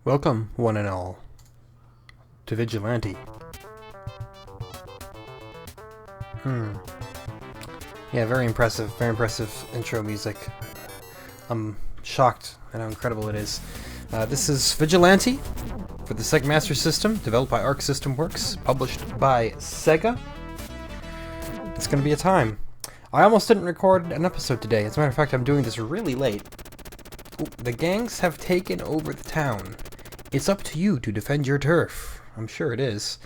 Welcome, one and all, to Vigilante. Yeah, very impressive intro music. I'm shocked at how incredible it is. This is Vigilante for the Sega Master System, developed by Arc System Works, published by Sega. It's gonna be a time. I almost didn't record an episode today. As a matter of fact, I'm doing this really late. Ooh, the gangs have taken over the town. It's up to you to defend your turf. I'm sure it is.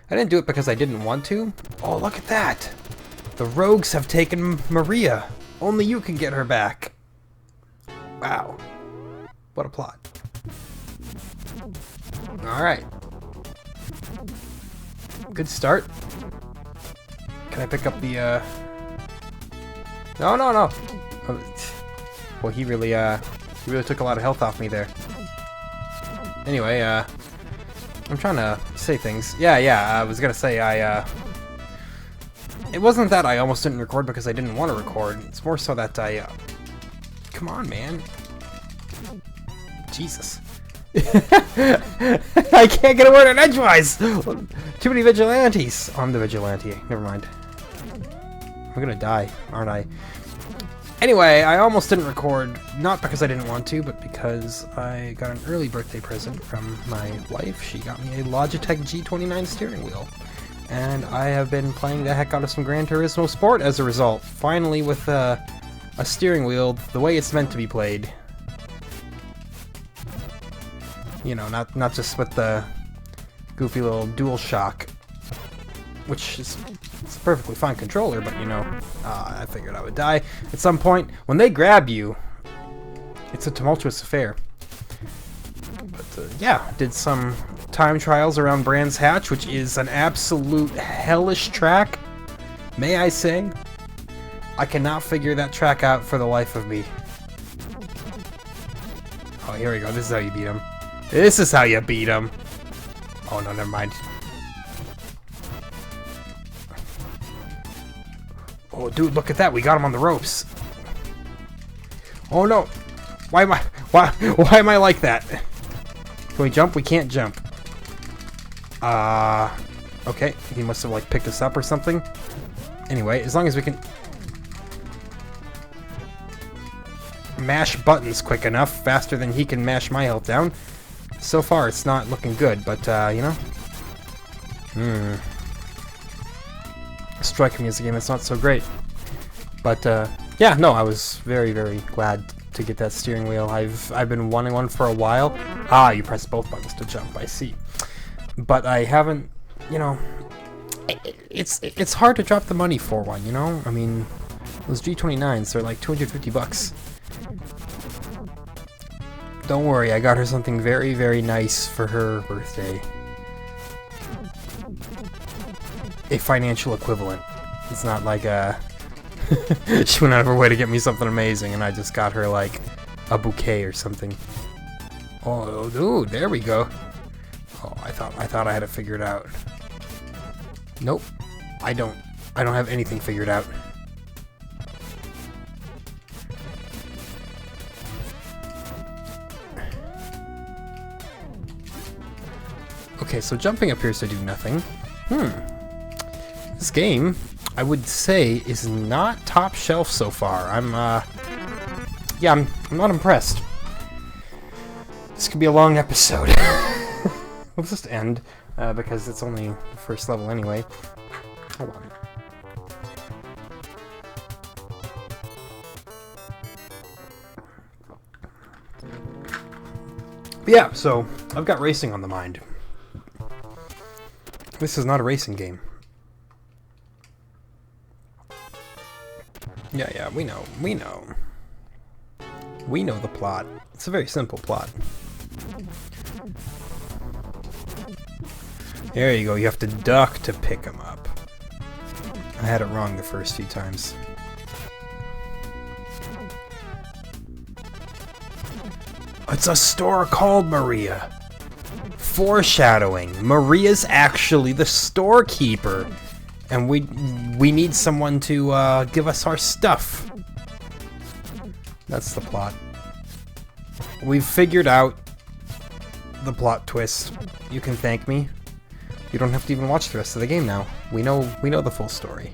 I didn't do it because I didn't want to. Oh, look at that! The rogues have taken Maria. Only you can get her back. Wow. What a plot. Alright. Good start. Can I pick up the, No. Well, he really took a lot of health off me there. Anyway, I'm trying to say things. I was gonna say, it wasn't that I almost didn't record because I didn't want to record. It's more so that come on, man. Jesus. I can't get a word in edgewise! Too many vigilantes! Oh, I'm the vigilante. Never mind. I'm gonna die, aren't I? Anyway, I almost didn't record, not because I didn't want to, but because I got an early birthday present from my wife. She got me a Logitech G29 steering wheel. And I have been playing the heck out of some Gran Turismo Sport as a result. Finally with a steering wheel the way it's meant to be played. You know, not just with the goofy little DualShock, which is it's a perfectly fine controller, but you know, I figured I would die at some point. When they grab you, it's a tumultuous affair. But yeah, did some time trials around Brands Hatch, which is an absolute hellish track, may I say. I cannot figure that track out for the life of me. Oh, here we go. This is how you beat him. This is how you beat him. Oh no, never mind. Oh, dude, look at that. We got him on the ropes. Oh, no. Why am I like that? Can we jump? We can't jump. Okay. He must have, like, picked us up or something. Anyway, as long as we can mash buttons quick enough, faster than he can mash my health down. So far, it's not looking good, but, you know. Striking me as a game that's not so great. But yeah, no, I was very, very glad to get that steering wheel. I've been wanting one for a while. Ah, you press both buttons to jump, I see. But I haven't, you know, it's hard to drop the money for one, you know? I mean, those G29s, they're like $250. Don't worry, I got her something very, very nice for her birthday. A financial equivalent. It's not like she went out of her way to get me something amazing and I just got her like a bouquet or something. Oh dude, there we go. Oh, I thought I had it figured out. Nope. I don't have anything figured out. Okay, so jumping appears to do nothing. This game, I would say, is not top shelf so far. I'm not impressed. This could be a long episode. We'll just end, because it's only the first level anyway. Hold on. But yeah, so, I've got racing on the mind. This is not a racing game. Yeah, we know. We know the plot. It's a very simple plot. There you go, you have to duck to pick them up. I had it wrong the first few times. It's a store called Maria. Foreshadowing. Maria's actually the storekeeper. And we need someone to give us our stuff. That's the plot. We've figured out the plot twist. You can thank me. You don't have to even watch the rest of the game now. We know the full story.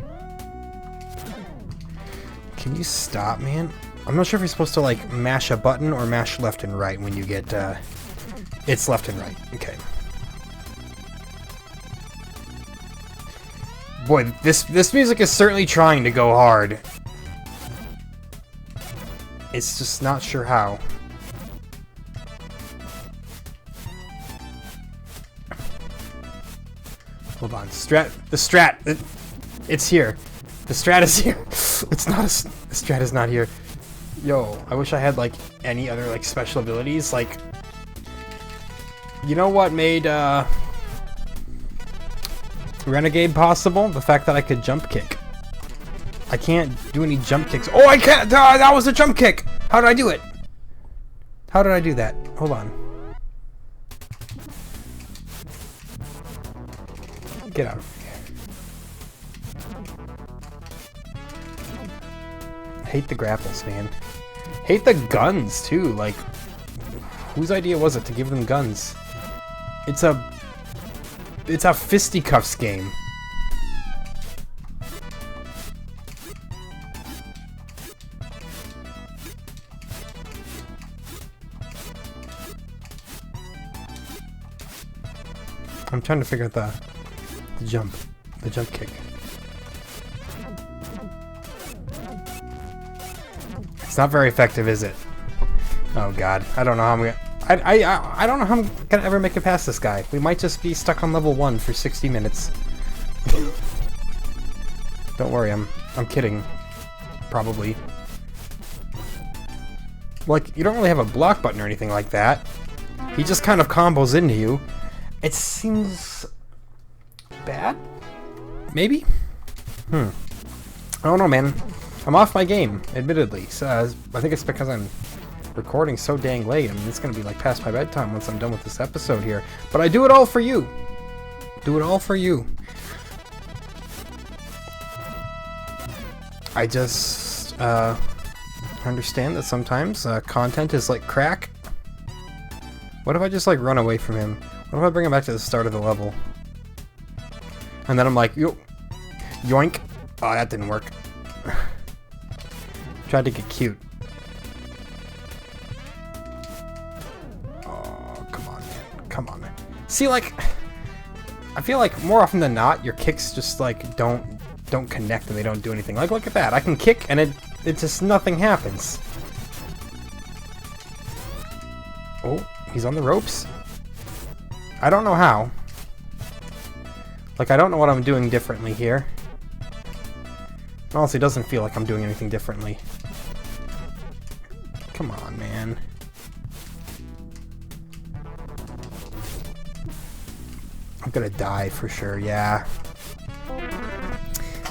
Can you stop, man? I'm not sure if you're supposed to, like, mash a button or mash left and right when you get, It's left and right. Okay. Boy, this music is certainly trying to go hard. It's just not sure how. Hold on. The strat. It's here. The strat is here. It's not the strat is not here. Yo, I wish I had, like, any other, like, special abilities. Like, you know what made, Renegade possible? The fact that I could jump kick. I can't do any jump kicks. Oh, I can't! That was a jump kick! How did I do it? How did I do that? Hold on. Get out of here. Hate the grapples, man. Hate the guns, too. Like, whose idea was it to give them guns? It's a fisticuffs game. I'm trying to figure out the jump kick. It's not very effective, is it? Oh god, I don't know how I'm gonna... I don't know how I'm gonna ever make it past this guy. We might just be stuck on level 1 for 60 minutes. Don't worry, I'm kidding. Probably. Like, you don't really have a block button or anything like that. He just kind of combos into you. It seems... bad? Maybe? I don't know, man. I'm off my game, admittedly. So, I think it's because I'm recording so dang late. I mean, it's going to be like past my bedtime once I'm done with this episode here. But I do it all for you. Do it all for you. I just understand that sometimes content is like crack. What if I just like run away from him? What if I bring him back to the start of the level? And then I'm like, yo, yoink. Oh, that didn't work. Tried to get cute. Oh, come on, man. Come on, man. See, like, I feel like more often than not, your kicks just like don't connect and they don't do anything. Like, look at that. I can kick and it just nothing happens. Oh, he's on the ropes. I don't know how. Like, I don't know what I'm doing differently here. Honestly, it doesn't feel like I'm doing anything differently. Come on, man. I'm gonna die for sure, yeah.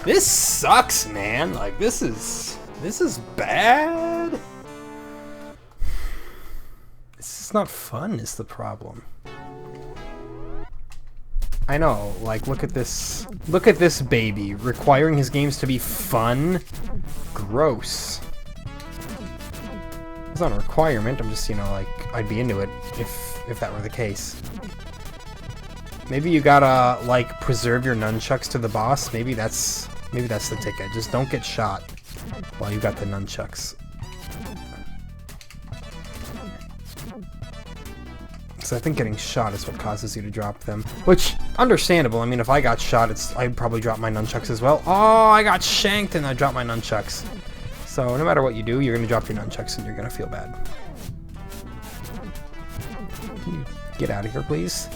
This sucks, man. Like, this is bad. This is not fun, is the problem. I know, like, look at this baby, requiring his games to be fun. Gross. It's not a requirement, I'm just, you know, like, I'd be into it if that were the case. Maybe you gotta, like, preserve your nunchucks to the boss. Maybe that's the ticket. Just don't get shot while you got the nunchucks. I think getting shot is what causes you to drop them. Which, understandable. I mean, if I got shot, I'd probably drop my nunchucks as well. Oh, I got shanked and I dropped my nunchucks. So, no matter what you do, you're going to drop your nunchucks and you're going to feel bad. Can you get out of here, please?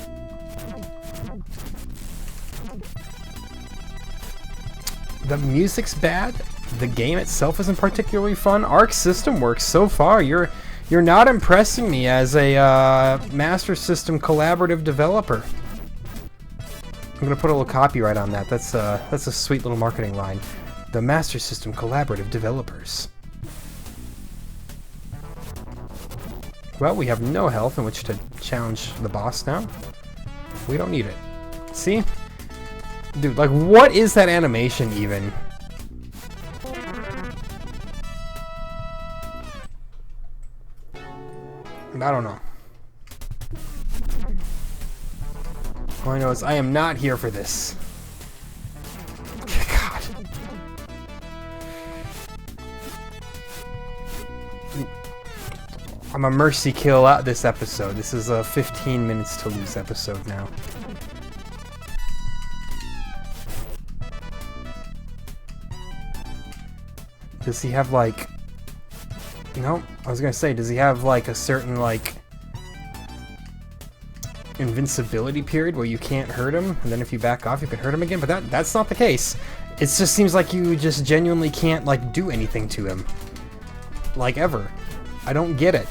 The music's bad. The game itself isn't particularly fun. Arc System works so far. You're not impressing me as a Master System collaborative developer. I'm gonna put a little copyright on that. That's a sweet little marketing line. The Master System collaborative developers. Well, we have no health in which to challenge the boss now. We don't need it. See? Dude, like, what is that animation even? I don't know. All I know is I am not here for this. God. I'm a mercy kill out this episode. This is a 15 minutes to lose episode now. Does he have like... No, I was gonna say, does he have like a certain like invincibility period where you can't hurt him, and then if you back off you can hurt him again? But that's not the case. It just seems like you just genuinely can't like do anything to him. Like ever. I don't get it.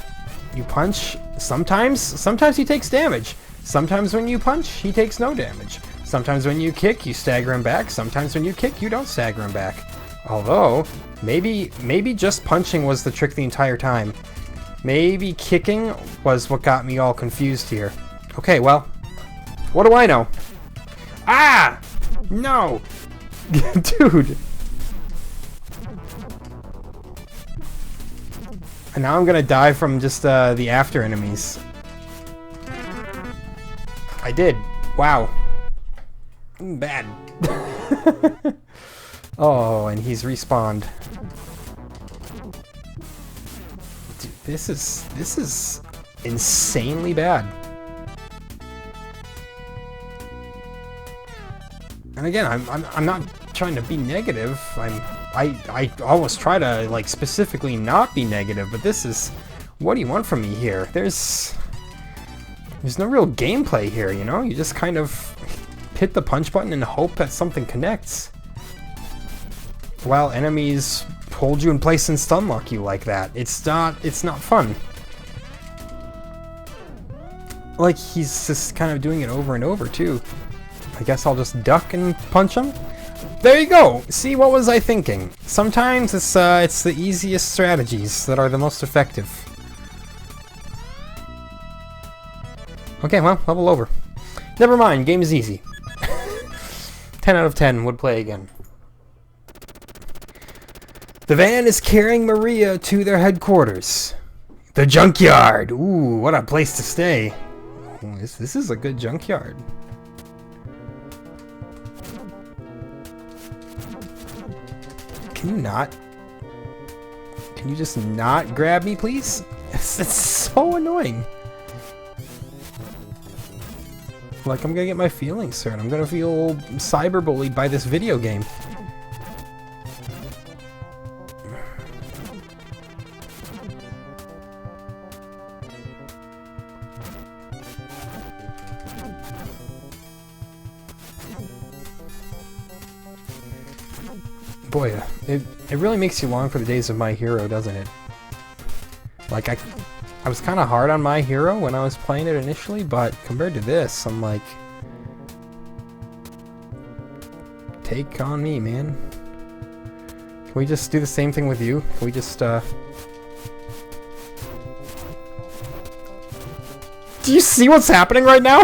You punch, sometimes he takes damage. Sometimes when you punch, he takes no damage. Sometimes when you kick, you stagger him back. Sometimes when you kick, you don't stagger him back. Although, maybe just punching was the trick the entire time. Maybe kicking was what got me all confused here. Okay, well, what do I know? Ah! No! Dude! And now I'm gonna die from just the after enemies. I did. Wow. Bad. Oh, and he's respawned. Dude, this is insanely bad. And again, I'm not trying to be negative. I always try to like specifically not be negative, but this is, what do you want from me here? There's no real gameplay here, you know? You just kind of hit the punch button and hope that something connects. While enemies hold you in place and stun lock you like that. It's not fun. Like, he's just kind of doing it over and over too. I guess I'll just duck and punch him. There you go! See, what was I thinking? Sometimes it's the easiest strategies that are the most effective. Okay, well, level over. Never mind, game is easy. 10 out of 10 would play again. The van is carrying Maria to their headquarters. The junkyard! Ooh, what a place to stay. Ooh, this is a good junkyard. Can you not? Can you just not grab me, please? It's so annoying. Like, I'm gonna get my feelings hurt. I'm gonna feel cyberbullied by this video game. Boy, it really makes you long for the days of My Hero, doesn't it? Like, I was kind of hard on My Hero when I was playing it initially, but compared to this, I'm like... Take on me, man. Can we just do the same thing with you? Can we just, Do you see what's happening right now?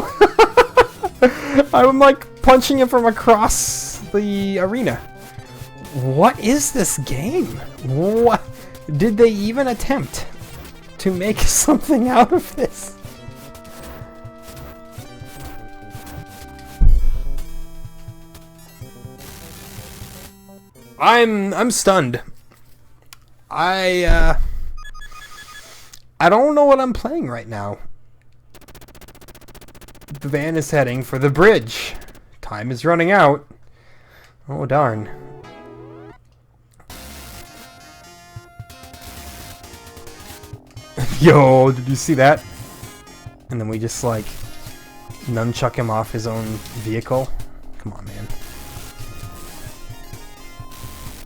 I'm like punching him from across the arena. What is this game? What? Did they even attempt to make something out of this? I'm stunned. I don't know what I'm playing right now. The van is heading for the bridge. Time is running out. Oh darn. Yo, did you see that? And then we just like nunchuck him off his own vehicle. Come on, man.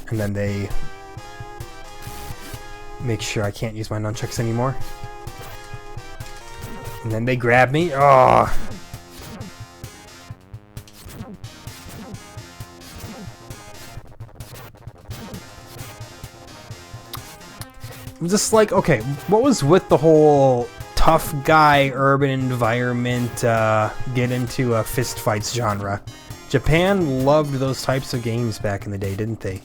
And then they make sure I can't use my nunchucks anymore. And then they grab me. Oh. I'm just like, okay, what was with the whole tough guy urban environment get into a fist fights genre? Japan loved those types of games back in the day, didn't they?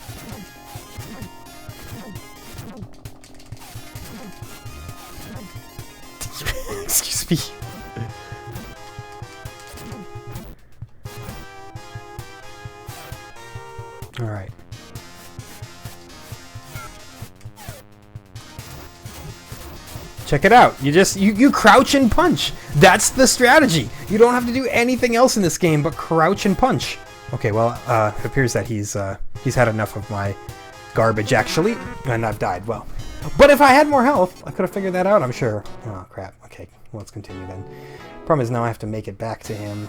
Excuse me. Check it out. You crouch and punch. That's the strategy. You don't have to do anything else in this game but crouch and punch. Okay, well, it appears that he's had enough of my garbage, actually, and I've died. Well, but if I had more health, I could have figured that out, I'm sure. Oh, crap. Okay, well, let's continue then. Problem is now I have to make it back to him.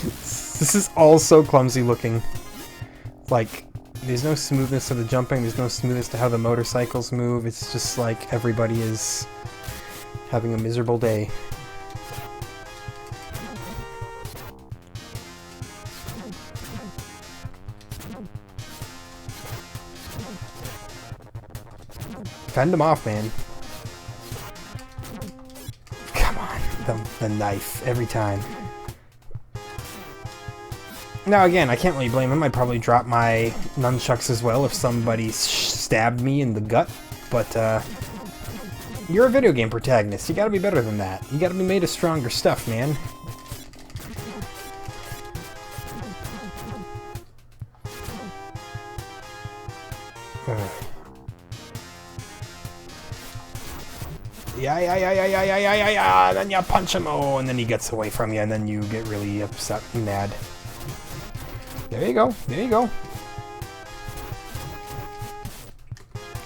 This is all so clumsy looking. Like, there's no smoothness to the jumping, there's no smoothness to how the motorcycles move. It's just like everybody is having a miserable day. Fend him off, man. Come on, the knife, every time. Now again, I can't really blame him. I'd probably drop my nunchucks as well if somebody stabbed me in the gut. But, you're a video game protagonist. You gotta be better than that. You gotta be made of stronger stuff, man. Yeah, and then you punch him, oh, and then he gets away from you, and then you get really upset and mad. There you go, there you go.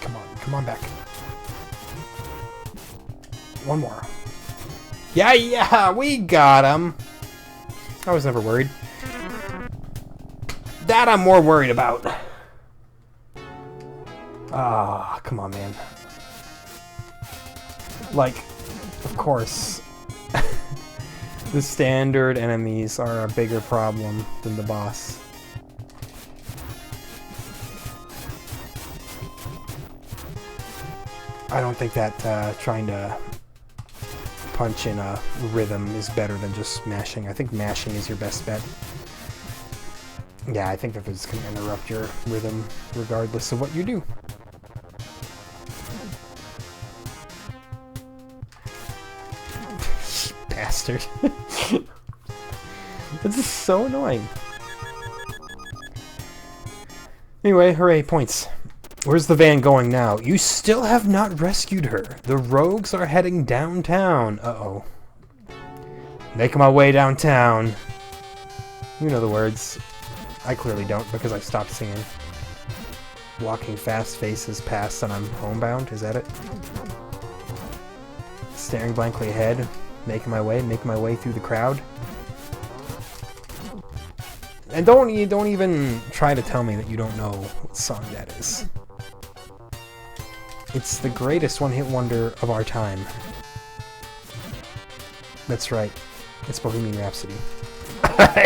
Come on back. One more. Yeah, we got him. I was never worried. That I'm more worried about. Ah, come on, man. Like, of course, the standard enemies are a bigger problem than the boss. I don't think that trying to punch in a rhythm is better than just mashing. I think mashing is your best bet. Yeah, I think that it's going to interrupt your rhythm regardless of what you do. Bastard. This is so annoying. Anyway, hooray, points. Where's the van going now? You still have not rescued her. The rogues are heading downtown. Uh-oh. Making my way downtown. You know the words. I clearly don't because I stopped singing. Walking fast, faces past, and I'm homebound. Is that it? Staring blankly ahead. Making my way through the crowd. And don't even try to tell me that you don't know what song that is. It's the greatest one-hit wonder of our time. That's right. It's Bohemian Rhapsody.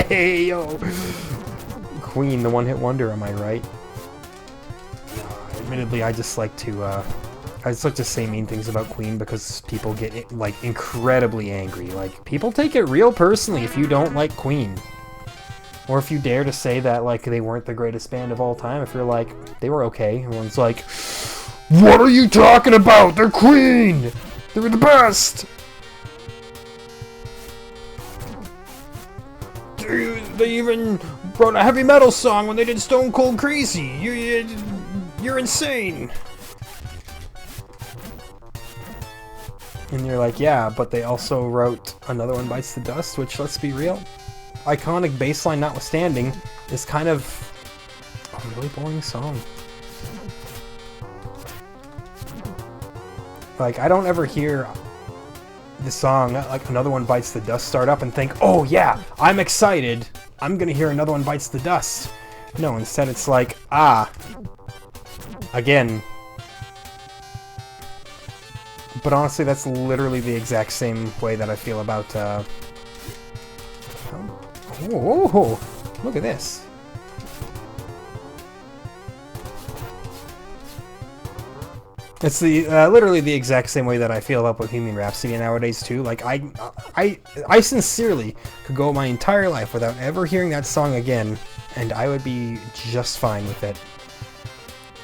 Hey, yo! Queen, the one-hit wonder, am I right? Admittedly, I just like to say mean things about Queen because people get, like, incredibly angry. Like, people take it real personally if you don't like Queen. Or if you dare to say that, like, they weren't the greatest band of all time. If you're like, they were okay. Everyone's like, what are you talking about? They're Queen! They were the best! They even wrote a heavy metal song when they did Stone Cold Crazy. You're insane! And you're like, yeah, but they also wrote Another One Bites the Dust, which, let's be real, iconic bassline notwithstanding, is kind of a really boring song. Like, I don't ever hear the song, like Another One Bites the Dust, start up and think, oh yeah, I'm excited, I'm gonna hear Another One Bites the Dust. No, instead it's like, again. But honestly, that's literally the exact same way that I feel about, oh, look at this. It's the literally the exact same way that I feel about Bohemian Rhapsody nowadays too. Like I sincerely could go my entire life without ever hearing that song again, and I would be just fine with it.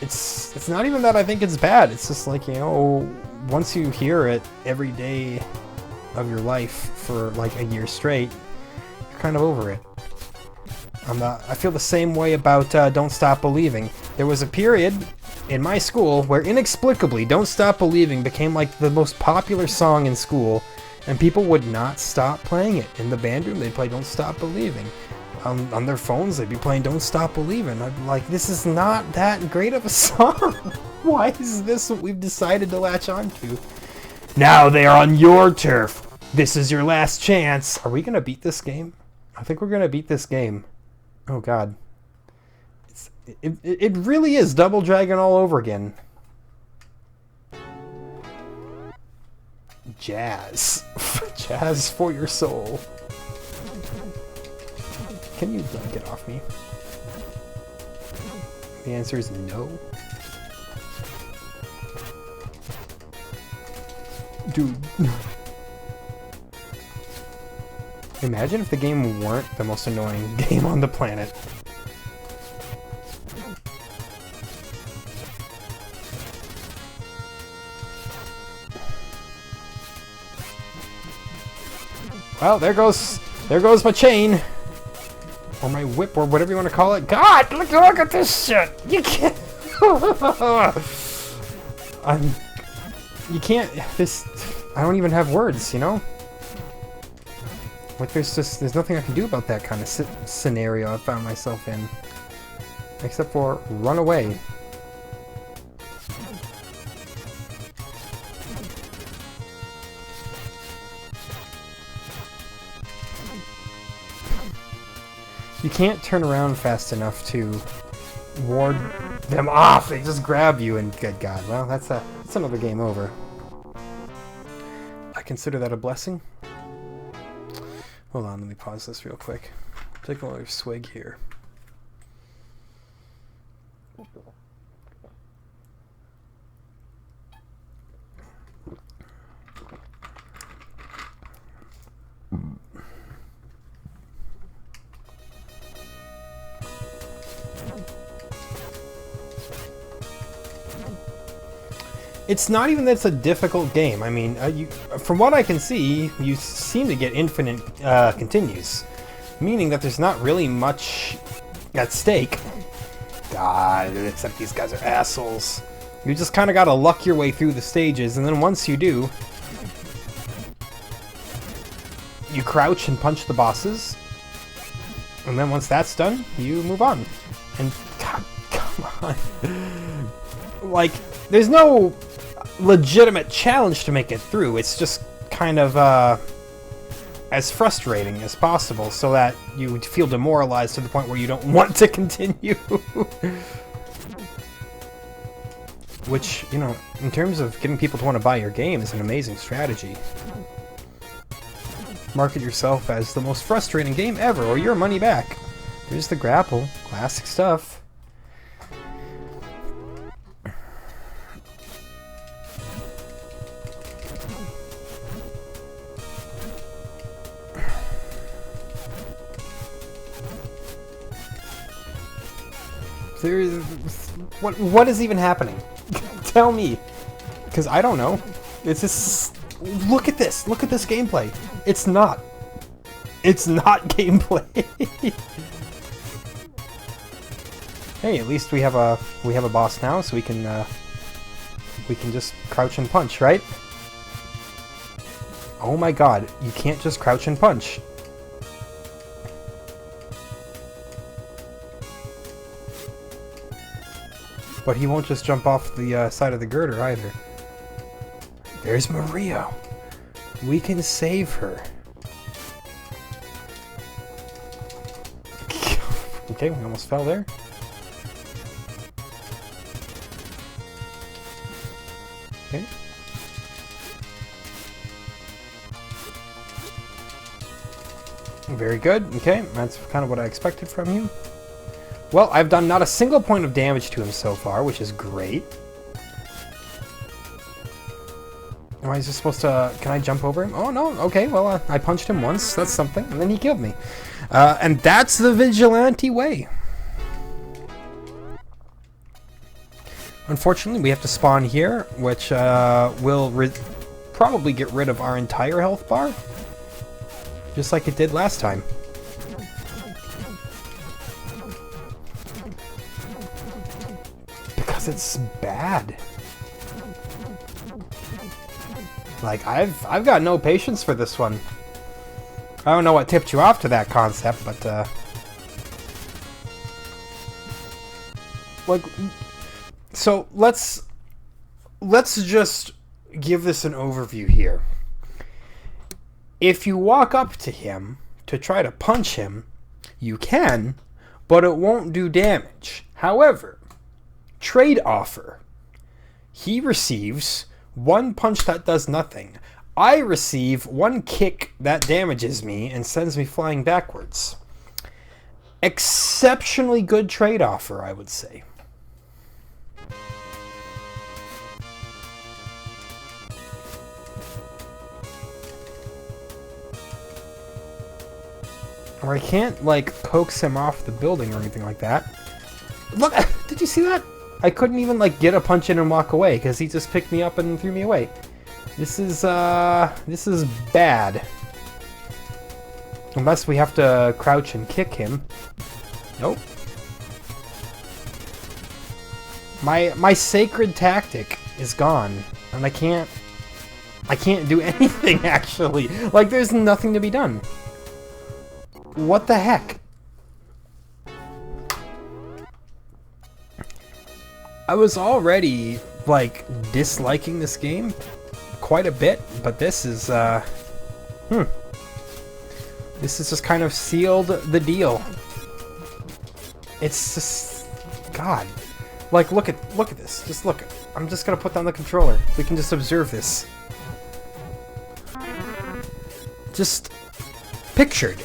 It's not even that I think it's bad. It's just like, you know, once you hear it every day of your life for like a year straight, you're kind of over it. I feel the same way about Don't Stop Believing. There was a period in my school where inexplicably Don't Stop Believing became like the most popular song in school, and people would not stop playing it. In the band room, they'd play Don't Stop Believing. On their phones, they'd be playing Don't Stop Believing. I'd be like, this is not that great of a song. Why is this what we've decided to latch on to? Now they are on your turf. This is your last chance. Are we going to beat this game? I think we're going to beat this game. Oh, God. It really is Double Dragon all over again. Jazz. Jazz for your soul. Can you get off me? The answer is no. Dude. Imagine if the game weren't the most annoying game on the planet. Well, there goes my chain. Or my whip, or whatever you want to call it. God, look at this shit! You can't... You can't... I don't even have words, you know? Like, there's nothing I can do about that kind of scenario I found myself in. Except for run away. You can't turn around fast enough to ward them off. They just grab you, and good God, well, that's another game over. I consider that a blessing. Hold on, let me pause this real quick. Take another swig here. It's not even that it's a difficult game. I mean, from what I can see, you seem to get infinite continues, meaning that there's not really much at stake. God, except these guys are assholes. You just kind of gotta luck your way through the stages, and then once you do, you crouch and punch the bosses, and then once that's done, you move on. And God, come on. Like, there's no legitimate challenge to make it through. It's just kind of as frustrating as possible, so that you feel demoralized to the point where you don't want to continue. Which, you know, in terms of getting people to want to buy your game, is an amazing strategy. Market yourself as the most frustrating game ever, or your money back. There's the grapple, classic stuff. What is even happening? Tell me, because I don't know. It's just, look at this gameplay. It's not gameplay. Hey, at least we have a boss now, so we can just crouch and punch, right? Oh my God, you can't just crouch and punch. But he won't just jump off the side of the girder either. There's Maria. We can save her. Okay, we almost fell there. Okay. Very good. Okay, that's kind of what I expected from you. Well, I've done not a single point of damage to him so far, which is great. Am I just supposed to... Can I jump over him? Oh, no. Okay, well, I punched him once. That's something. And then he killed me. And that's the Vigilante way. Unfortunately, we have to spawn here, which will probably get rid of our entire health bar. Just like it did last time. because it's bad. Like, I've got no patience for this one. I don't know what tipped you off to that concept, but like, so let's just give this an overview here. If you walk up to him to try to punch him, you can, but it won't do damage. However, trade offer. He receives one punch that does nothing. I receive one kick that damages me and sends me flying backwards. Exceptionally good trade offer, I would say. Or I can't, like, coax him off the building or anything like that. Look, did you see that? I couldn't even, like, get a punch in and walk away because he just picked me up and threw me away. This is bad. Unless we have to crouch and kick him. Nope. My sacred tactic is gone, and I can't do anything actually. Like, there's nothing to be done. What the heck? I was already, like, disliking this game quite a bit, but this is, this is just kind of sealed the deal. It's just, God. Like, look at this. Just look. I'm just gonna put down the controller. We can just observe this. Just pictured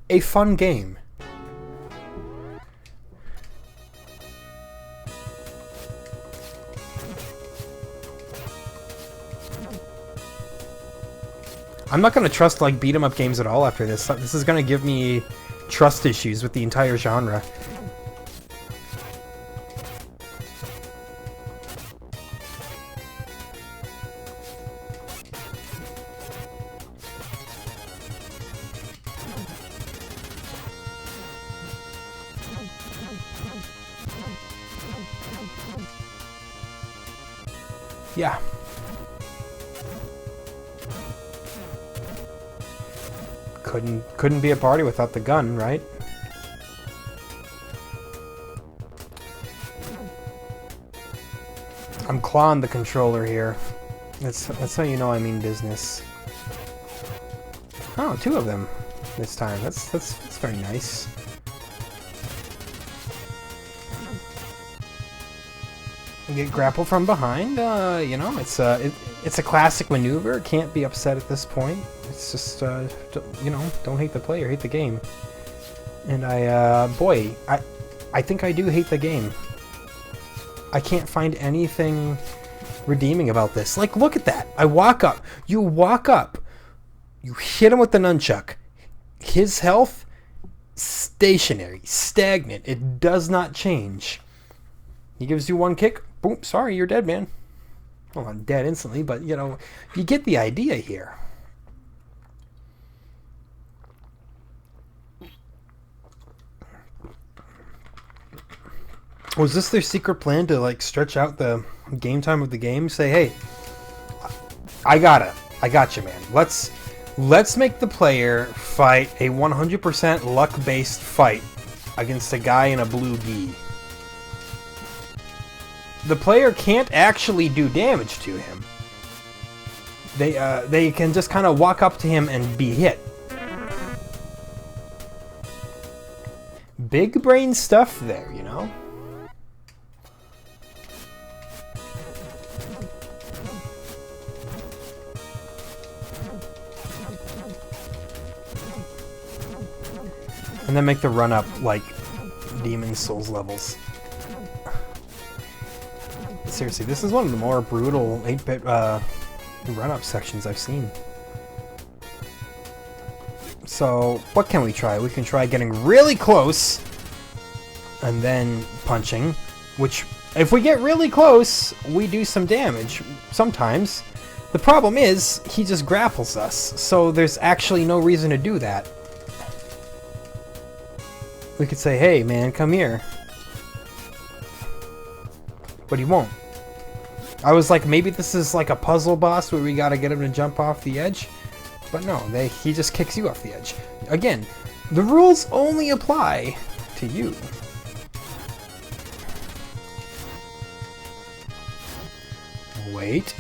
a fun game. I'm not gonna trust, like, beat 'em up games at all after this. This is gonna give me trust issues with the entire genre. Yeah. Couldn't be a party without the gun, right? I'm clawing the controller here. That's how you know I mean business. Oh, 2 of them this time. That's very nice. You get grappled from behind. You know, it's a classic maneuver. Can't be upset at this point. It's just, you know, don't hate the player, hate the game. And boy, I think I do hate the game. I can't find anything redeeming about this. Like, look at that. I walk up. You walk up. You hit him with the nunchuck. His health, stationary, stagnant. It does not change. He gives you one kick. Boom, sorry, you're dead, man. Well, I'm dead instantly, but, you know, you get the idea here. Was this their secret plan to, like, stretch out the game time of the game? Say, hey, I got you, man. Let's make the player fight a 100% luck-based fight against a guy in a blue gi. The player can't actually do damage to him. They can just kind of walk up to him and be hit. Big brain stuff there, you know? And then make the run up like Demon Souls levels. Seriously, this is one of the more brutal 8-bit run-up sections I've seen. So, what can we try? We can try getting really close and then punching, which, if we get really close, we do some damage sometimes. The problem is, he just grapples us, so there's actually no reason to do that. We could say, hey man, come here. but he won't. I was like, maybe this is like a puzzle boss where we gotta get him to jump off the edge. But no, he just kicks you off the edge. Again, the rules only apply to you. Wait.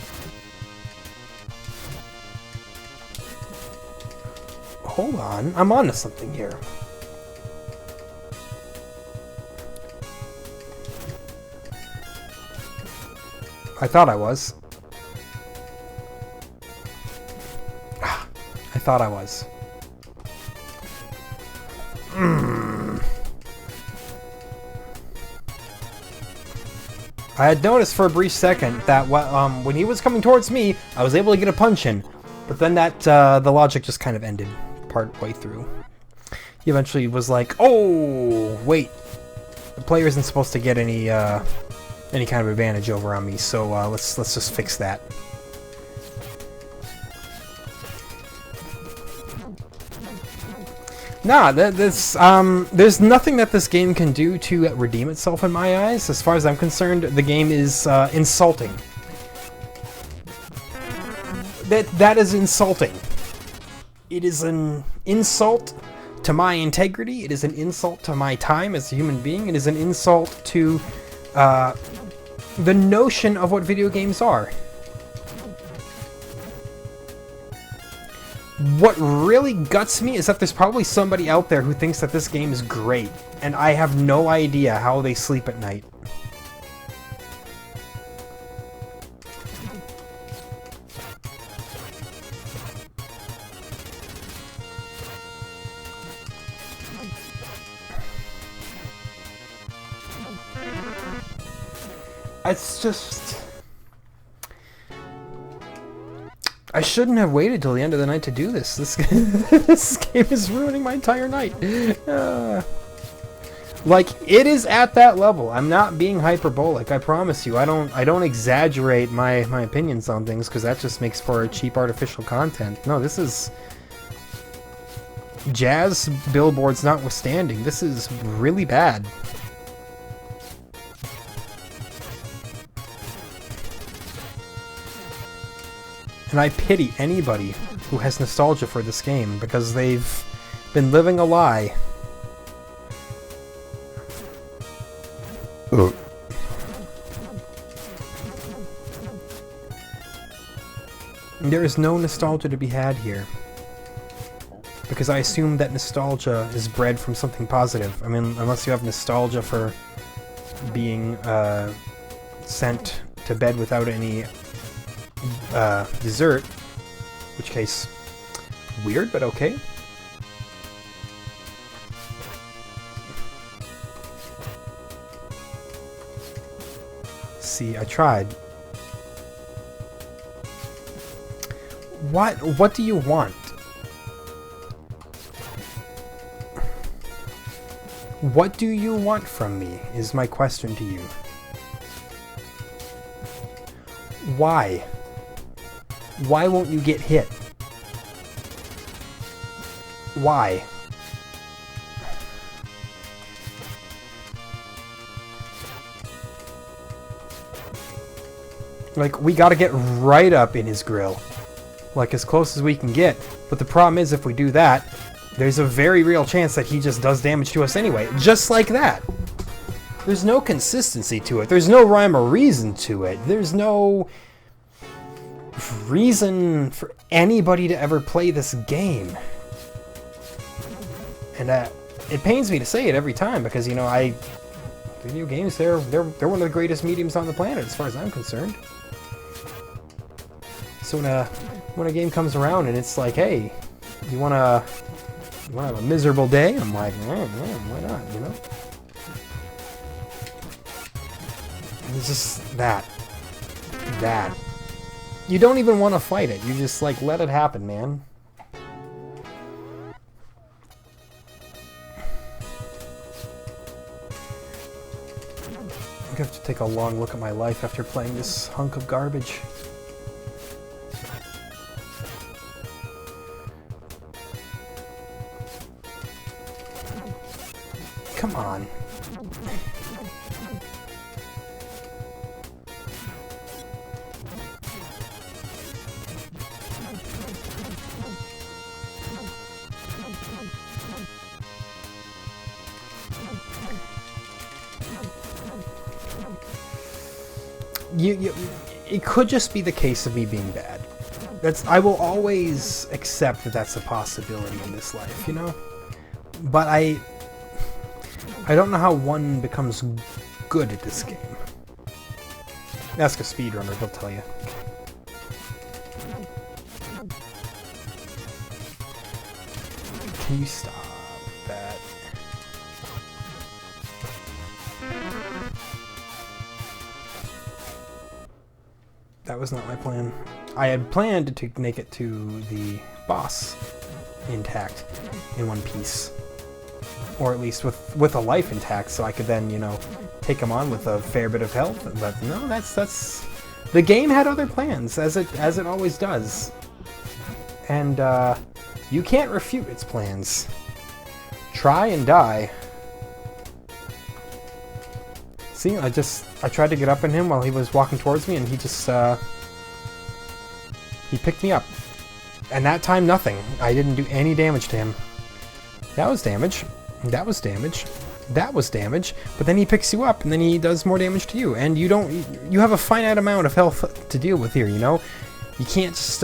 Hold on, I'm onto something here. I thought I was. I thought I was. I had noticed for a brief second that when he was coming towards me, I was able to get a punch in, but then that the logic just kind of ended part way through. He eventually was like, "Oh, wait, the player isn't supposed to get any kind of advantage over on me, so let's just fix that." Nah, there's nothing that this game can do to redeem itself in my eyes. As far as I'm concerned, the game is insulting. That is insulting. It is an insult to my integrity. It is an insult to my time as a human being. It is an insult to the notion of what video games are. What really guts me is that there's probably somebody out there who thinks that this game is great, and I have no idea how they sleep at night. It's just... I shouldn't have waited till the end of the night to do this. This game is ruining my entire night. Like, it is at that level. I'm not being hyperbolic, I promise you. I don't exaggerate my opinions on things, because that just makes for cheap artificial content. No, this is... jazz billboards notwithstanding, this is really bad. And I pity anybody who has nostalgia for this game, because they've been living a lie. There is no nostalgia to be had here, because I assume that nostalgia is bred from something positive. I mean, unless you have nostalgia for being sent to bed without any dessert, in which case, weird, but okay. See, I tried. What do you want? What do you want from me, is my question to you. Why? Why won't you get hit? Why? Like, we gotta get right up in his grill. Like, as close as we can get. But the problem is, if we do that, there's a very real chance that he just does damage to us anyway. Just like that. There's no consistency to it. There's no rhyme or reason to it. There's no reason for anybody to ever play this game. And it pains me to say it every time, because, you know, video games, they're one of the greatest mediums on the planet as far as I'm concerned. So when a game comes around and it's like, hey, you wanna have a miserable day? I'm like, why not, you know? It's just that. You don't even want to fight it. You just, like, let it happen, man. I have to take a long look at my life after playing this hunk of garbage. Come on. It could just be the case of me being bad. I will always accept that that's a possibility in this life, you know? But I don't know how one becomes good at this game. Ask a speedrunner, he'll tell you. Can you stop that? That was not my plan. I had planned to make it to the boss intact in one piece. Or at least with a life intact, so I could then, you know, take him on with a fair bit of health. But no, that's... The game had other plans, as it always does. And, you can't refute its plans. Try and die. See, I tried to get up on him while he was walking towards me, and he just, he picked me up. And that time, nothing. I didn't do any damage to him. That was damage. That was damage. That was damage. But then he picks you up, and then he does more damage to you. And you have a finite amount of health to deal with here, you know? You can't just,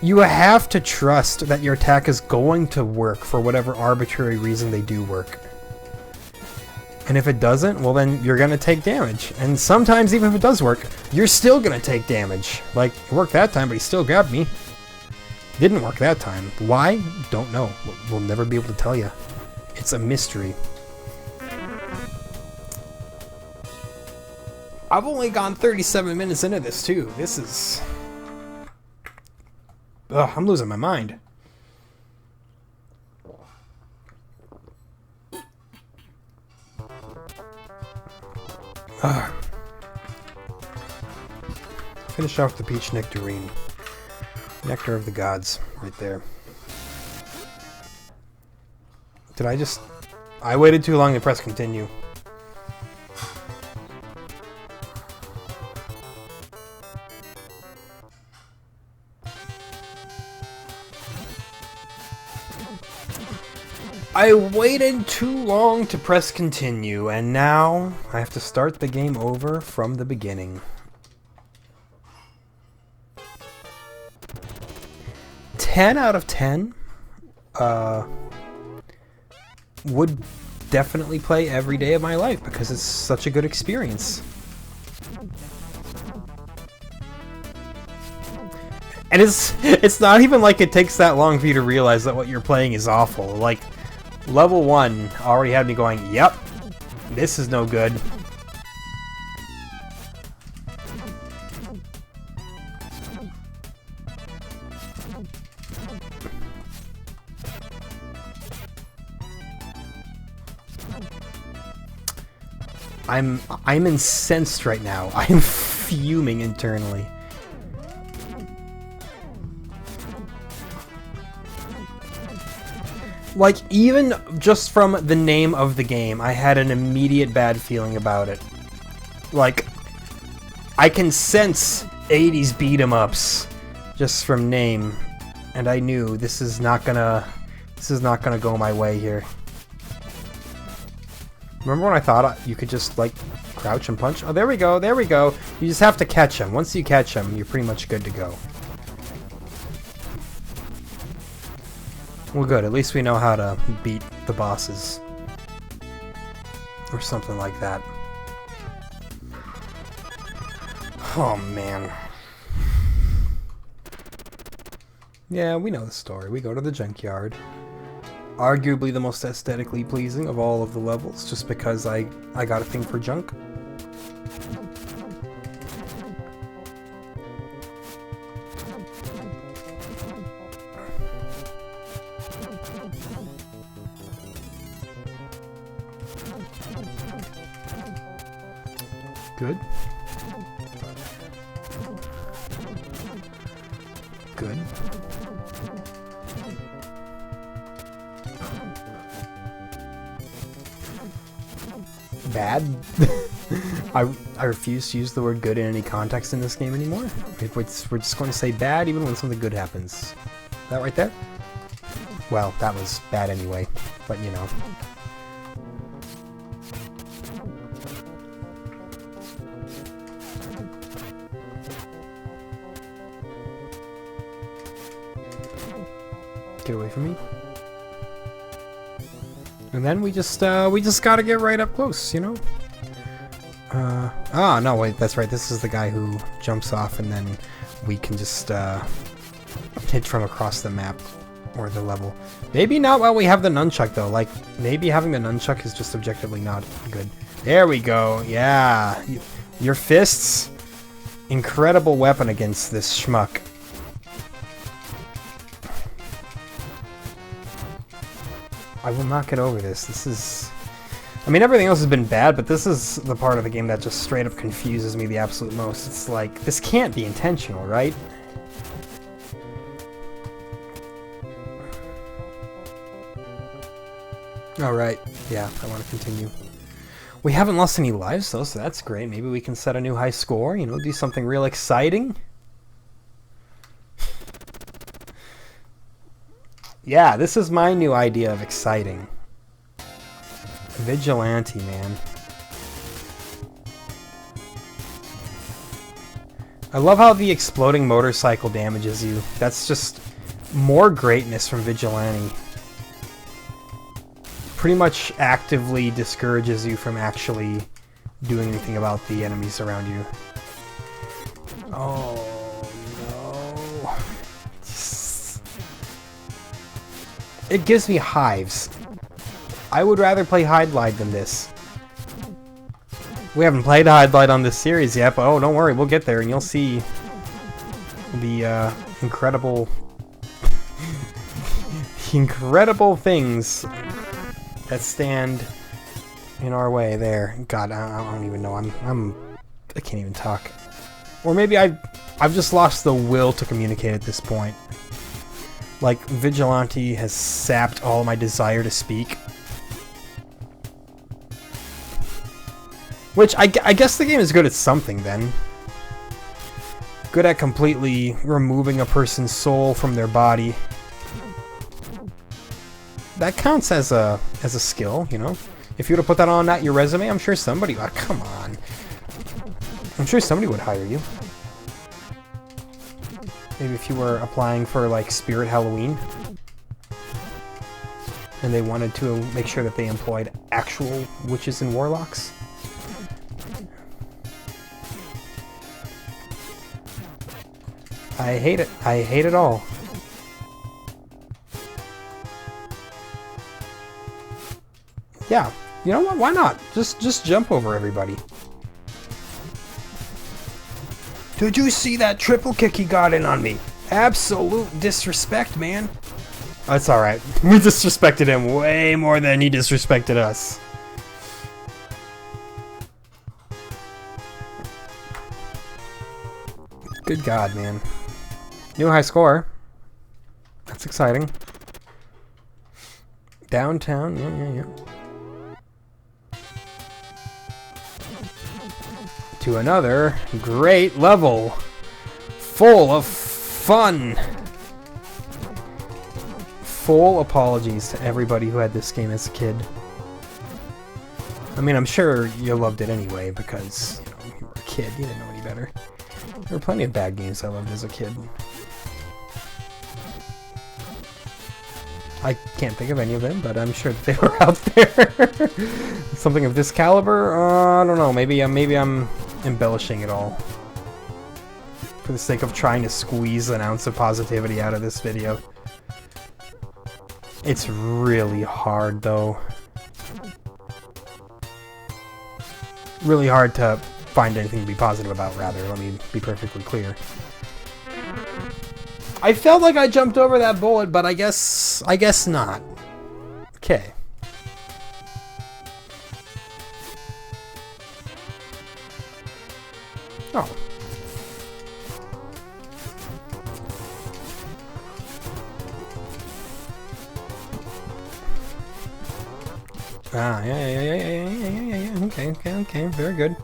you have to trust that your attack is going to work for whatever arbitrary reason they do work. And if it doesn't, well then you're gonna take damage. And sometimes even if it does work, you're still gonna take damage. Like, it worked that time, but he still grabbed me. Didn't work that time. Why? Don't know. We'll never be able to tell you. It's a mystery. I've only gone 37 minutes into this too. This is... Ugh, I'm losing my mind. Finish off the peach nectarine. Nectar of the gods, right there. I waited too long to press continue. I waited too long to press continue, and now I have to start the game over from the beginning. 10 out of 10 would definitely play every day of my life because it's such a good experience. And it's not even like it takes that long for you to realize that what you're playing is awful. Like, level 1 already had me going, yep, this is no good. I'm incensed right now. I'm fuming internally. Like, even just from the name of the game, I had an immediate bad feeling about it. Like, I can sense 80s beat-em-ups just from name, and I knew this is not gonna go my way here. Remember when I thought you could just, like, crouch and punch? Oh, there we go, there we go. You just have to catch him. Once you catch him, you're pretty much good to go. Well, good. At least we know how to beat the bosses. Or something like that. Oh, man. Yeah, we know the story. We go to the junkyard. Arguably the most aesthetically pleasing of all of the levels, just because I got a thing for junk. Good. Good. Bad. I refuse to use the word good in any context in this game anymore. We're just going to say bad even when something good happens. That right there? Well, that was bad anyway, but you know. get away from me. And then we just gotta get right up close, you know? No, wait, that's right. This is the guy who jumps off, and then we can just hit from across the map or the level. Maybe not while we have the nunchuck, though. Like, maybe having the nunchuck is just objectively not good. There we go. Yeah. Your fists, incredible weapon against this schmuck. I will not get over this. This is... I mean, everything else has been bad, but this is the part of the game that just straight up confuses me the absolute most. It's like, this can't be intentional, right? Alright, yeah, I want to continue. We haven't lost any lives, though, so that's great. Maybe we can set a new high score, you know, do something real exciting. Yeah, this is my new idea of exciting. Vigilante, man. I love how the exploding motorcycle damages you. That's just more greatness from Vigilante. Pretty much actively discourages you from actually doing anything about the enemies around you. Oh, no. It gives me hives. I would rather play Hide Glide than this. We haven't played Hide Glide on this series yet, but oh, don't worry, we'll get there and you'll see the incredible incredible things that stand in our way there. God, I don't even know. I can't even talk. Or maybe I've just lost the will to communicate at this point. Like, Vigilante has sapped all my desire to speak. Which, I guess the game is good at something, then. Good at completely removing a person's soul from their body. That counts as a skill, you know? If you were to put that on your resume, I'm sure somebody... Oh, come on. I'm sure somebody would hire you. Maybe if you were applying for, like, Spirit Halloween. And they wanted to make sure that they employed actual witches and warlocks. I hate it. I hate it all. Yeah, you know what? Why not? Just jump over everybody. Did you see that triple kick he got in on me? Absolute disrespect, man. That's alright. We disrespected him way more than he disrespected us. Good God, man. New high score. That's exciting. Downtown, yeah. To another great level. Full of fun. Full apologies to everybody who had this game as a kid. I mean, I'm sure you loved it anyway because, you know, you were a kid. You didn't know any better. There were plenty of bad games I loved as a kid. I can't think of any of them, but I'm sure that they were out there. Something of this caliber? I don't know. Maybe I'm embellishing it all for the sake of trying to squeeze an ounce of positivity out of this video. It's really hard, though. Really hard to find anything to be positive about, rather. Let me be perfectly clear. I felt like I jumped over that bullet, but I guess not. Okay. Oh. Ah, yeah. Okay. Very good.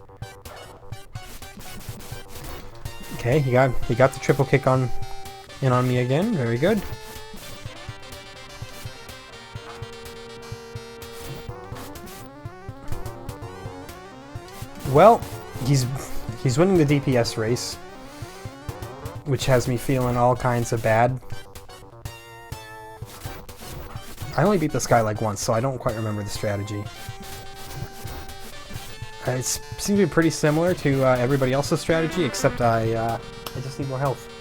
Okay, he got the triple kick in on me again. Very good. Well, he's winning the DPS race, which has me feeling all kinds of bad. I only beat this guy like once, so I don't quite remember the strategy. It seems to be pretty similar to everybody else's strategy, except I just need more health.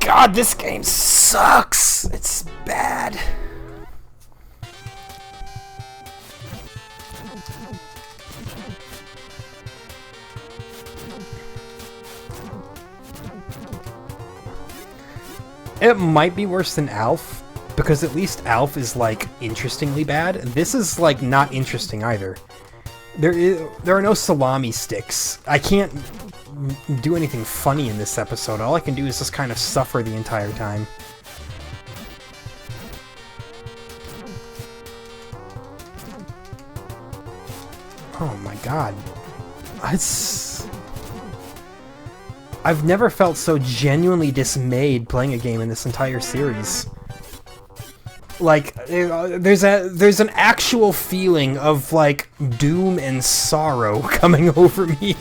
God, this game sucks! It's bad. It might be worse than Alf, because at least Alf is, like, interestingly bad. This is, like, not interesting either. There are no salami sticks. I can't do anything funny in this episode. All I can do is just kind of suffer the entire time. Oh my god. I've never felt so genuinely dismayed playing a game in this entire series. Like, there's an actual feeling of, like, doom and sorrow coming over me.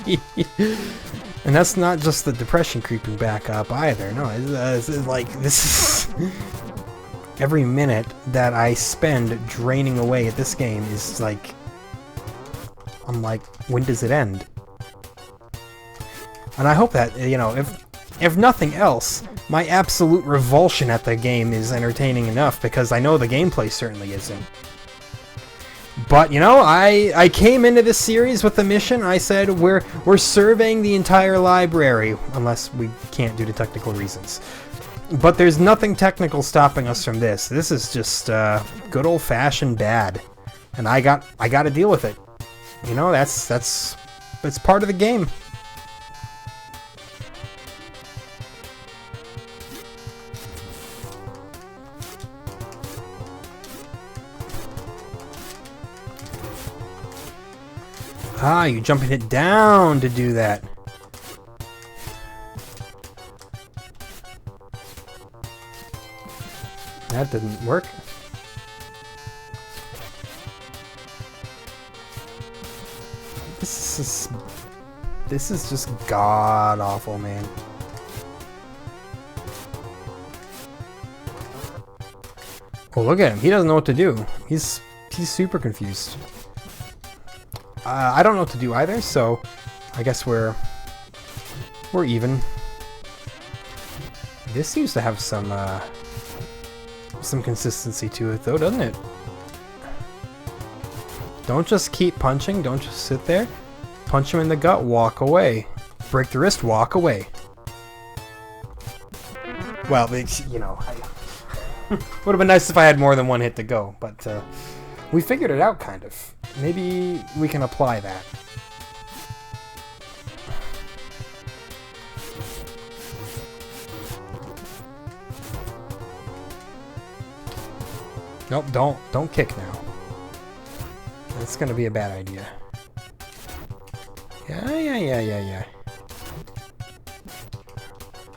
And that's not just the depression creeping back up either. No, it's like, this is... Every minute that I spend draining away at this game is like... I'm like, when does it end? And I hope that, you know, if nothing else, my absolute revulsion at the game is entertaining enough, because I know the gameplay certainly isn't. But, you know, I came into this series with the mission. I said, we're surveying the entire library, unless we can't due to technical reasons. But there's nothing technical stopping us from this. This is just good old-fashioned bad. And I got to deal with it. You know, that's part of the game. Ah, you jumping it down to do that. That didn't work. This is just god awful, man. Oh, look at him. He doesn't know what to do. He's super confused. I don't know what to do either, so I guess we're even. This seems to have some consistency to it, though, doesn't it? Don't just keep punching. Don't just sit there. Punch him in the gut. Walk away. Break the wrist. Walk away. Well, you know, would have been nice if I had more than one hit to go, but we figured it out, kind of. Maybe we can apply that. Nope, don't kick now. That's gonna be a bad idea. Yeah.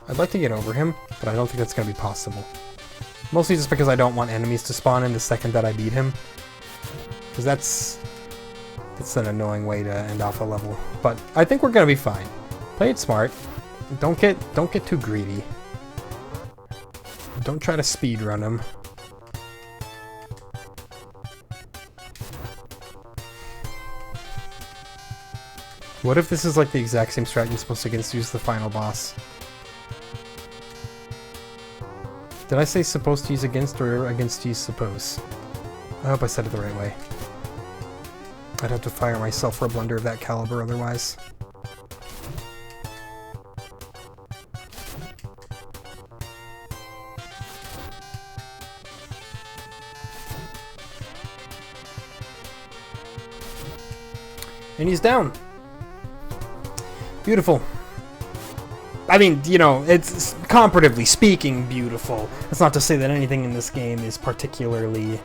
I'd like to get over him, but I don't think that's gonna be possible. Mostly just because I don't want enemies to spawn in the second that I beat him. Because that's an annoying way to end off a level. But I think we're gonna be fine. Play it smart. Don't get too greedy. Don't try to speed run him. What if this is like the exact same strat you're supposed to use the final boss? Did I say supposed to use against or against use suppose? I hope I said it the right way. I'd have to fire myself for a blunder of that caliber otherwise. And he's down. Beautiful. I mean, you know, it's comparatively speaking beautiful. That's not to say that anything in this game is particularly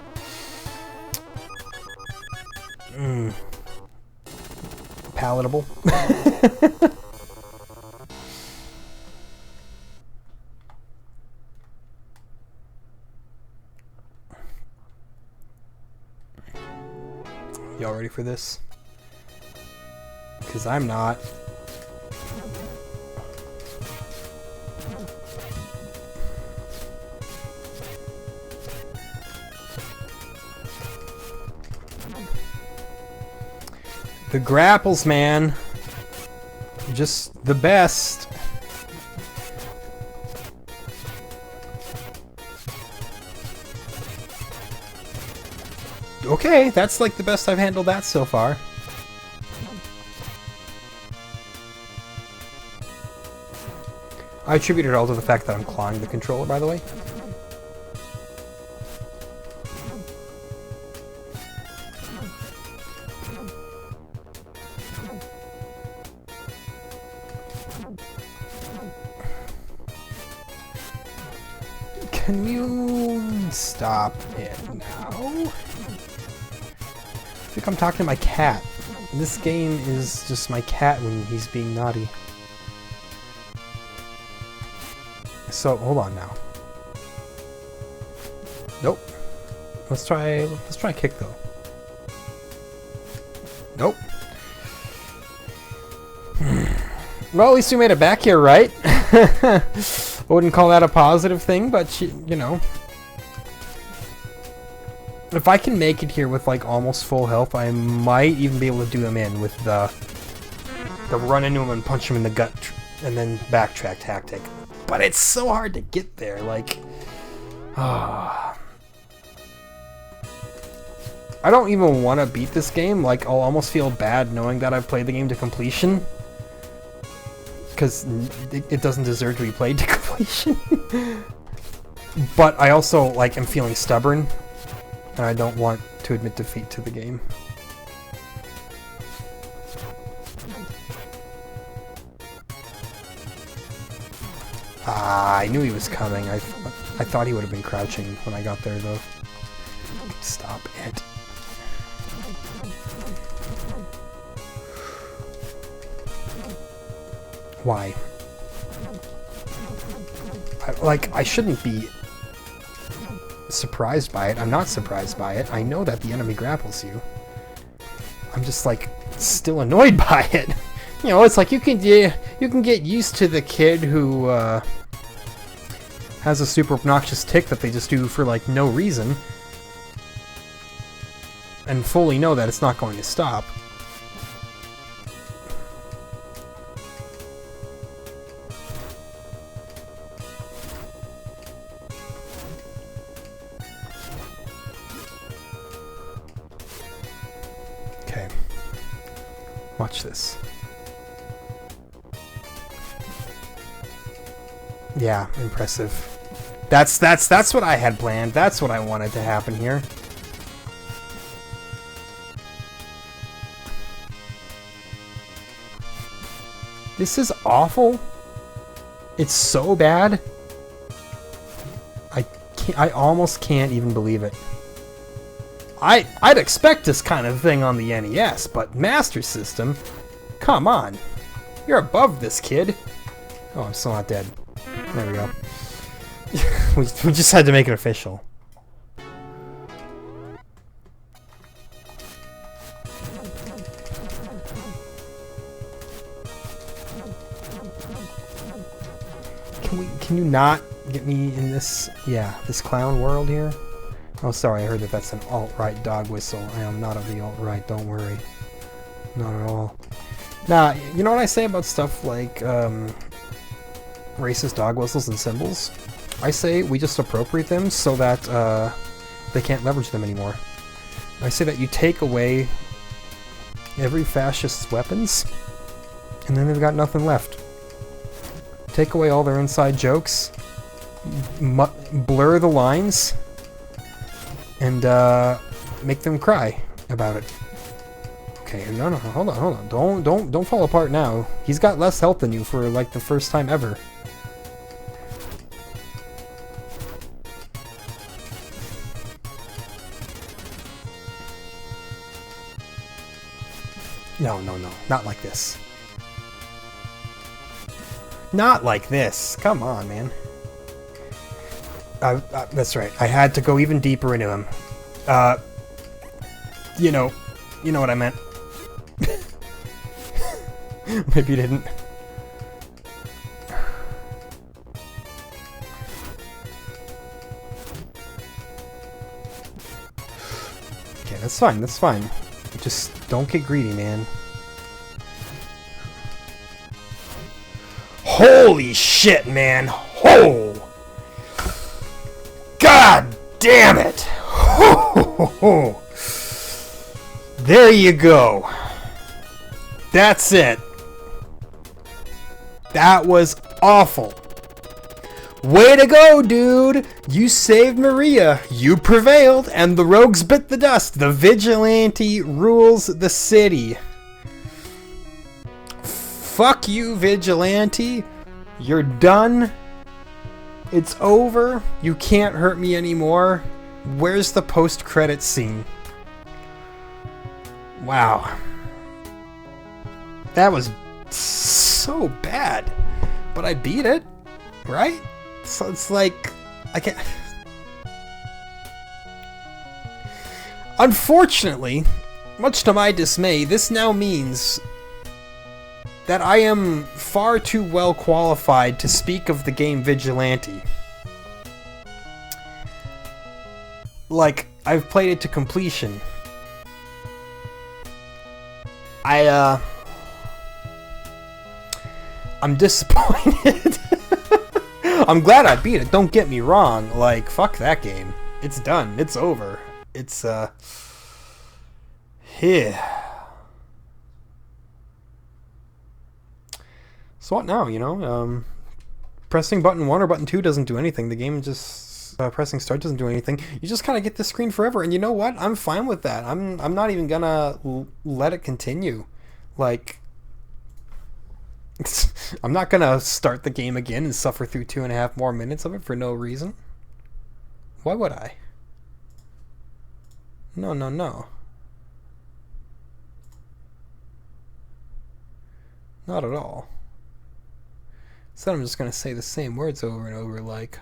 palatable. Y'all ready for this? Because I'm not. The grapples, man. Just the best. Okay, that's like the best I've handled that so far. I attribute it all to the fact that I'm clawing the controller, by the way. Can you stop it now? I think I'm talking to my cat. This game is just my cat when he's being naughty. So, hold on now. Nope. Let's try kick though. Nope. Well, at least we made it back here, right? I wouldn't call that a positive thing, but you know. If I can make it here with like almost full health, I might even be able to do him in with the run into him and punch him in the gut and then backtrack tactic. But it's so hard to get there, like... I don't even want to beat this game, like, I'll almost feel bad knowing that I've played the game to completion. Because it doesn't deserve to be played to completion. But I also, like, am feeling stubborn, and I don't want to admit defeat to the game. I knew he was coming. I thought he would have been crouching when I got there, though. Stop it. Why? I shouldn't be surprised by it. I'm not surprised by it. I know that the enemy grapples you. I'm just, like, still annoyed by it. You know, it's like you can get used to the kid who has a super obnoxious tick that they just do for like no reason, and fully know that it's not going to stop. Okay. Watch this. Yeah, impressive. That's what I had planned. That's what I wanted to happen here. This is awful. It's so bad. I almost can't even believe it. I'd expect this kind of thing on the NES, but Master System? Come on. You're above this, kid. Oh, I'm still not dead. There we go. we just had to make it official. Can you not get me in this, this clown world here? Oh, sorry, I heard that that's an alt-right dog whistle. I am not of the alt-right, don't worry. Not at all. Nah, you know what I say about stuff like, racist dog whistles and symbols? I say we just appropriate them so that they can't leverage them anymore. I say that you take away every fascist's weapons, and then they've got nothing left. Take away all their inside jokes, blur the lines, and make them cry about it. Okay, no, hold on. Don't fall apart now. He's got less health than you for like the first time ever. No, not like this. Not like this. Come on, man. That's right. I had to go even deeper into him. You know what I meant. Maybe you didn't. Okay, that's fine. Just don't get greedy, man. Holy shit, man. Oh! God damn it! There you go. That's it. That was awful. Way to go, dude! You saved Maria. You prevailed, and the rogues bit the dust. The Vigilante rules the city. Fuck you, Vigilante. You're done. It's over. You can't hurt me anymore. Where's the post-credit scene? Wow. That was so bad. But I beat it, right? So it's like, I can't... Unfortunately, much to my dismay, this now means that I am far too well qualified to speak of the game Vigilante. Like, I've played it to completion. I'm disappointed. I'm glad I beat it, don't get me wrong. Like, fuck that game. It's done. It's over. It's, here. So what now, you know? Pressing button 1 or button 2 doesn't do anything. The game just... pressing start doesn't do anything. You just kind of get this screen forever, and you know what? I'm fine with that. I'm not even gonna let it continue. Like... I'm not gonna start the game again and suffer through 2.5 more minutes of it for no reason. Why would I? No. Not at all. So I'm just gonna say the same words over and over, like...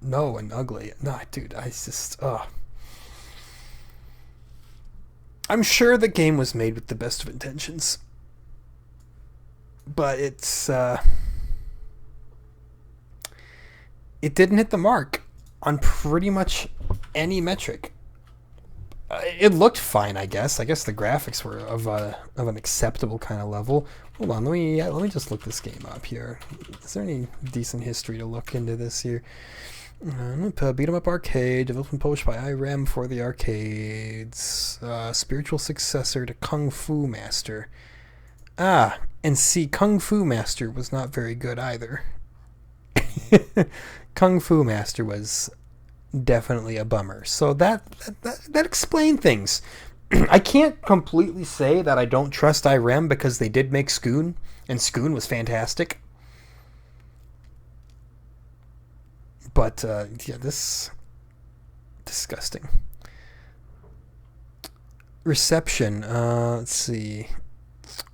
No and ugly. No, dude, I just... I'm sure the game was made with the best of intentions. But it's, it didn't hit the mark on pretty much any metric. It looked fine, I guess. I guess the graphics were of an acceptable kind of level. Hold on, let me just look this game up here. Is there any decent history to look into this here? Beat 'em up arcade, developed and published by IREM for the arcades. Spiritual successor to Kung Fu Master. And see, Kung Fu Master was not very good either. Kung Fu Master was definitely a bummer. So that explained things. I can't completely say that I don't trust IREM because they did make Scoon, and Scoon was fantastic. But, yeah, this... disgusting. Reception, let's see...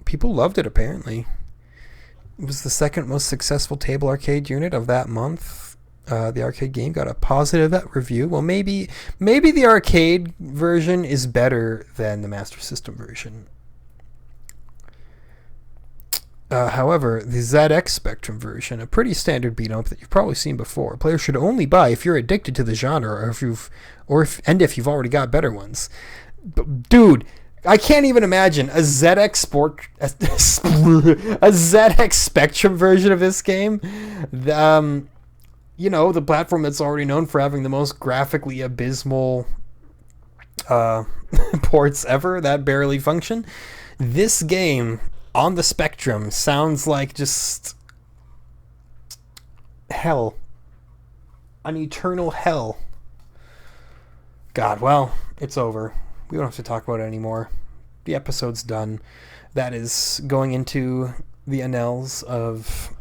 People loved it, apparently. It was the second most successful table arcade unit of that month. The arcade game got a positive review. Well, maybe the arcade version is better than the Master System version. However, the ZX Spectrum version, a pretty standard beat-em-up that you've probably seen before, players should only buy if you're addicted to the genre, or if you've already got better ones. But, dude, I can't even imagine a ZX Spectrum version of this game. You know, the platform that's already known for having the most graphically abysmal ports ever that barely function. This game on the Spectrum sounds like just hell. An eternal hell. God, well, it's over. We don't have to talk about it anymore. The episode's done. That is going into the annals of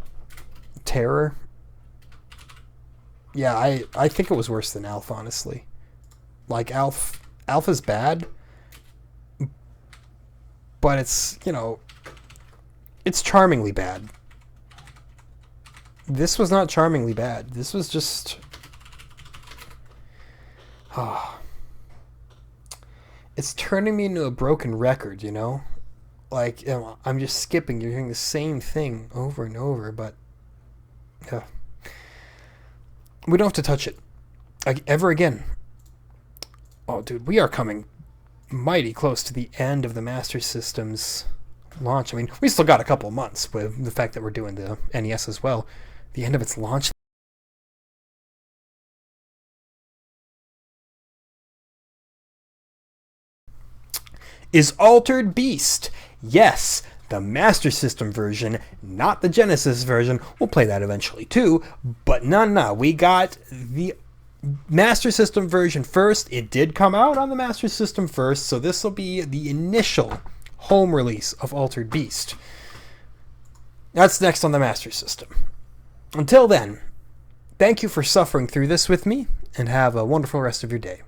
terror. Yeah, I think it was worse than Alpha, honestly. Like, Alpha's bad, but it's, you know, it's charmingly bad. This was not charmingly bad. This was just... It's turning me into a broken record, you know? Like, you know, I'm just skipping. You're hearing the same thing over and over, but... we don't have to touch it ever again. Oh, dude, we are coming mighty close to the end of the Master System's launch. I mean, we still got a couple of months with the fact that we're doing the NES as well. The end of its launch is Altered Beast. Yes, the Master System version, not the Genesis version. We'll play that eventually too, but no, we got the Master System version first. It did come out on the Master System first, so this will be the initial home release of Altered Beast. That's next on the Master System. Until then, thank you for suffering through this with me, and have a wonderful rest of your day.